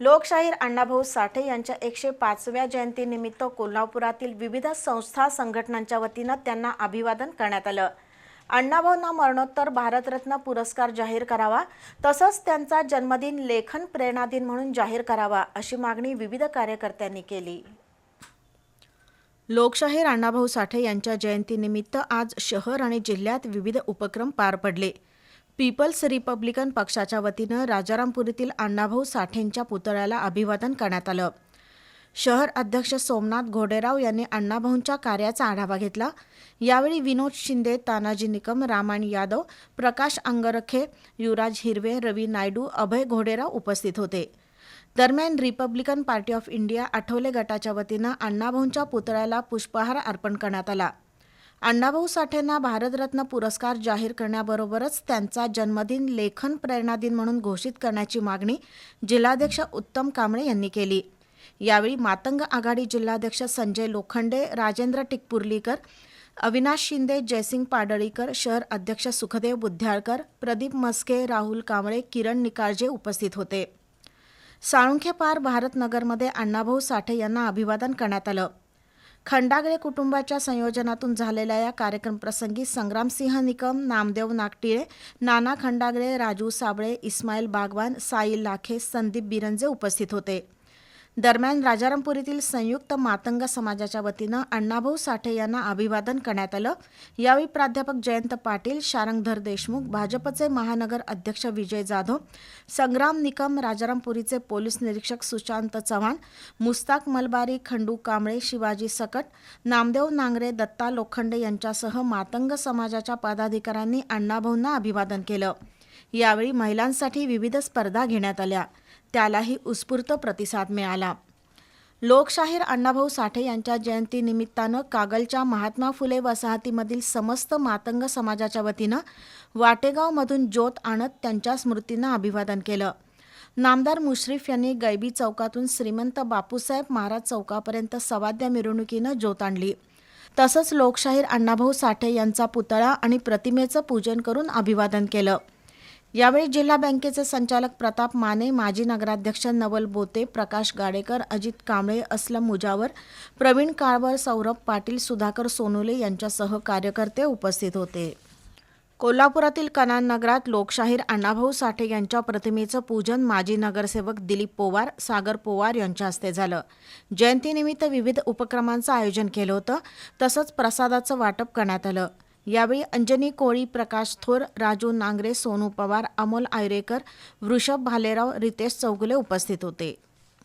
लोकशाहीर अण्णाभाऊ साठे यांच्या 105व्या जयंतीनिमित्त कोल्हापुरातील विविध संस्था संघटनांच्या वतीनं त्यांना अभिवादन करण्यात आलं। अण्णाभाऊंना मरणोत्तर भारतरत्न पुरस्कार जाहीर करावा, तसंच त्यांचा जन्मदिन लेखन प्रेरणा दिन म्हणून जाहीर करावा, अशी मागणी विविध कार्यकर्त्यांनी केली। लोकशाहीर अण्णाभाऊ साठे यांच्या जयंतीनिमित्त आज शहर आणि जिल्ह्यात विविध उपक्रम पार पडले। पीपल्स रिपब्लिकन पक्षाच्या वतीनं राजारामपुरीतील अण्णाभाऊ साठेंच्या पुतळ्याला अभिवादन करण्यात आलं। शहर अध्यक्ष सोमनाथ घोडेराव यांनी अण्णाभाऊंच्या कार्याचा आढावा घेतला। यावेळी विनोद शिंदे, तानाजी निकम, रामायण यादव, प्रकाश अंगरखे, युवराज हिरवे, रवी नायडू, अभय घोडेराव उपस्थित होते। दरम्यान Republican party of India Athawale गटाच्या वतीनं अण्णाभाऊंच्या पुतळ्याला पुष्पहार अर्पण करण्यात आला। अण्णाभाऊ साठेंना भारतरत्न पुरस्कार जाहीर करण्याबरोबरच त्यांचा जन्मदिन लेखन प्रेरणा दिन म्हणून घोषित करण्याची मागणी जिल्हाध्यक्ष उत्तम कांबळे यांनी केली। यावेळी मातंग आघाडी जिल्हाध्यक्ष संजय लोखंडे, राजेंद्र टिकपुर्लीकर, अविनाश शिंदे, जयसिंग पाडळीकर, शहर अध्यक्ष सुखदेव बुद्ध्याळकर, प्रदीप मस्के, राहुल कांबळे, किरण निकाळजे उपस्थित होते। साळुंखे पार भारतनगरमध्ये अण्णाभाऊ साठे यांना अभिवादन करण्यात आलं। खंडागळे कुटुंबाच्या संयोजनातून झालेल्या या कार्यक्रमप्रसंगी संग्रामसिंह निकम, नामदेव नागटिळे, नाना खंडागळे, राजू साबळे, इस्माईल बागवान, साई लाखे, संदीप बिरंजे उपस्थित होते। दरम्यान राजारामपुरीतील संयुक्त मातंग समाजाच्या वतीनं अण्णाभाऊ साठे यांना अभिवादन करण्यात आलं। यावेळी प्राध्यापक जयंत पाटील, शारंगधर देशमुख, भाजपचे महानगर अध्यक्ष विजय जाधव, संग्राम निकम, राजारामपुरीचे पोलीस निरीक्षक सुशांत चव्हाण, मुस्ताक मलबारी, खंडू कांबळे, शिवाजी सकट, नामदेव नांगरे, दत्ता लोखंडे यांच्यासह मातंग समाजाच्या पदाधिकाऱ्यांनी अण्णाभाऊंना अभिवादन केलं। यावेळी महिलांसाठी विविध स्पर्धा घेण्यात आल्या, त्यालाही उत्स्फूर्त प्रतिसाद मिळाला। लोकशाहीर अण्णाभाऊ साठे यांच्या जयंतीनिमित्तानं कागलच्या महात्मा फुले वसाहतीमधील समस्त मातंग समाजाच्या वतीनं वाटेगावमधून ज्योत आणत त्यांच्या स्मृतींना अभिवादन केलं। नामदार मुश्रीफ यांनी गैबी चौकातून श्रीमंत बापूसाहेब महाराज चौकापर्यंत सवाद्य मिरवणुकीनं ज्योत आणली। तसंच लोकशाहीर अण्णाभाऊ साठे यांचा पुतळा आणि प्रतिमेचं पूजन करून अभिवादन केलं। यावेळी जिल्हा बँकेचे संचालक प्रताप माने, माजी नगराध्यक्ष नवल बोते, प्रकाश गाडेकर, अजित कांबळे, असलम मुजावर, प्रवीण काळवर, सौरभ पाटील, सुधाकर सोनुले यांच्यासह कार्यकर्ते उपस्थित होते। कोल्हापुरातील कनान नगरात लोकशाहीर अण्णाभाऊ साठे यांच्या प्रतिमेचं पूजन माजी नगरसेवक दिलीप पोवार, सागर पोवार यांच्या हस्ते झालं। जयंतीनिमित्त विविध उपक्रमांचं आयोजन केलं होतं, तसंच प्रसादाचं वाटप करण्यात आलं। यावेळी अंजनी कोळी, प्रकाश थोर, राजू नांगरे, सोनू पवार, अमोल आयरेकर, वृषभ भालेराव, रितेश चौगुले उपस्थित होते।